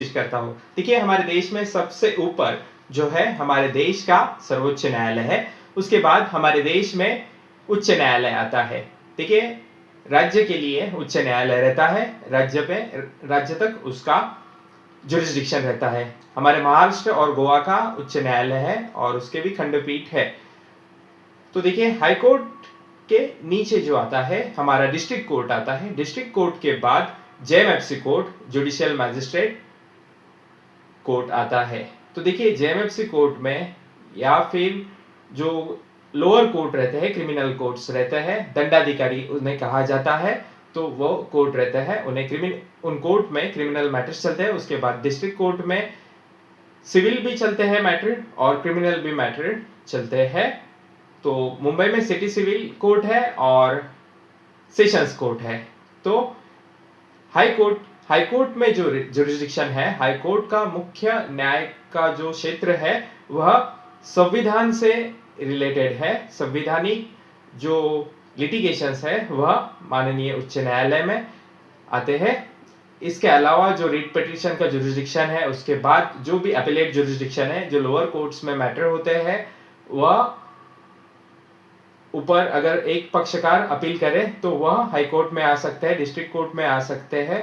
कोशिश करता हूँ। देखिए हमारे देश में सबसे ऊपर जो है हमारे देश का सर्वोच्च न्यायालय है, उसके बाद हमारे देश में उच्च न्यायालय आता है। देखिए राज्य के लिए उच्च न्यायालय रहता है, राज्य तक उसका जुरिस्डिक्शन रहता है। हमारे महाराष्ट्र और गोवा का उच्च न्यायालय है और उसके भी खंडपीठ है। तो देखिए हाई कोर्ट के नीचे जो आता है हमारा डिस्ट्रिक्ट कोर्ट आता है। डिस्ट्रिक्ट कोर्ट के बाद JMFC court, judicial magistrate court आता है। तो देखिए जेएमएफसी कोर्ट में या फिर जो लोअर कोर्ट रहते हैं, क्रिमिनल कोर्ट्स रहते हैं, दंडाधिकारी उन्हें कहा जाता है, तो वो कोर्ट रहता है, उन कोर्ट में क्रिमिनल मैटर्स चलते हैं। उसके बाद डिस्ट्रिक्ट कोर्ट में सिविल भी चलते हैं मैटर और क्रिमिनल भी मैटर चलते हैं। तो मुंबई में सिटी सिविल कोर्ट है और सेशंस कोर्ट है। तो हाई कोर्ट में जो जुरिस्डिक्शन है, हाई कोर्ट का मुख्य न्याय का जो क्षेत्र है वह संविधान से रिलेटेड है। संवैधानिक जो लिटिगेशंस है वह माननीय उच्च न्यायालय में आते हैं। इसके अलावा जो रिट पिटीशन का जुरिस्डिक्शन है, उसके बाद जो भी अपीलेट जुरिस्डिक्शन है, जो लोअर कोर्ट्स में मैटर होते हैं, वह ऊपर अगर एक पक्षकार अपील करे तो वह हाई कोर्ट में आ सकते हैं, डिस्ट्रिक्ट कोर्ट में आ सकते हैं।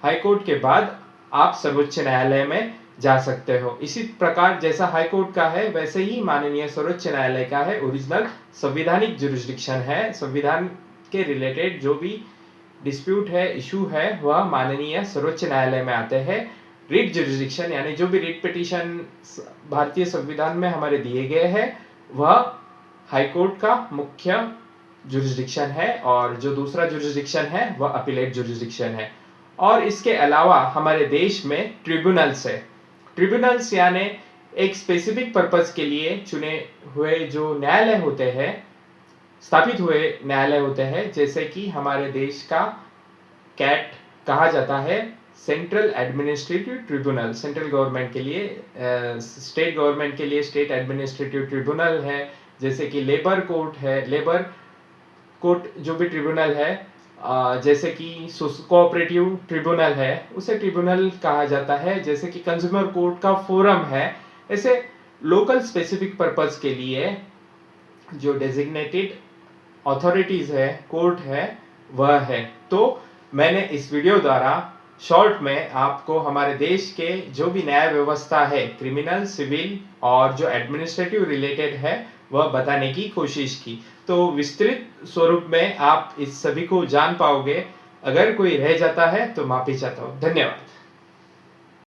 हाई कोर्ट के बाद आप सर्वोच्च न्यायालय में जा सकते हो। इसी प्रकार जैसा हाई कोर्ट का है वैसे ही माननीय सर्वोच्च न्यायालय का है। ओरिजिनल संवैधानिक जुरिस्डिक्शन है, संविधान के रिलेटेड जो भी डिस्प्यूट है, इशू है, वह माननीय सर्वोच्च न्यायालय में आते हैं। रिट जुरिस्डिक्शन यानी जो भी रिट पिटीशन भारतीय संविधान में हमारे दिए गए हैं वह हाई कोर्ट का मुख्य जुरिस्डिक्शन है और जो दूसरा जुरिस्डिक्शन है वह अपीलेट जुरिस्डिक्शन है। और इसके अलावा हमारे देश में ट्रिब्यूनल्स है। ट्रिब्यूनल्स यानी एक स्पेसिफिक पर्पस के लिए चुने हुए जो न्यायालय होते हैं, स्थापित हुए न्यायालय होते हैं, जैसे कि हमारे देश का कैट कहा जाता है, central administrative tribunal. Central government के लिए, स्टेट गवर्नमेंट के लिए स्टेट एडमिनिस्ट्रेटिव ट्रिब्यूनल है, जैसे कि लेबर कोर्ट है, लेबर कोर्ट जो भी ट्रिब्यूनल है, जैसे कि कोऑपरेटिव ट्रिब्यूनल है, उसे ट्रिब्यूनल कहा जाता है। जैसे कि कंज्यूमर कोर्ट का फोरम है। ऐसे लोकल स्पेसिफिक पर्पस के लिए जो डेजिग्नेटेड अथॉरिटीज है, कोर्ट है, वह है। तो मैंने इस वीडियो द्वारा शॉर्ट में आपको हमारे देश के जो भी न्याय व्यवस्था है, क्रिमिनल, सिविल और जो एडमिनिस्ट्रेटिव रिलेटेड है, वह बताने की कोशिश की। तो विस्तृत स्वरूप में आप इस सभी को जान पाओगे। अगर कोई रह जाता है तो माफी चाहता हूँ। धन्यवाद।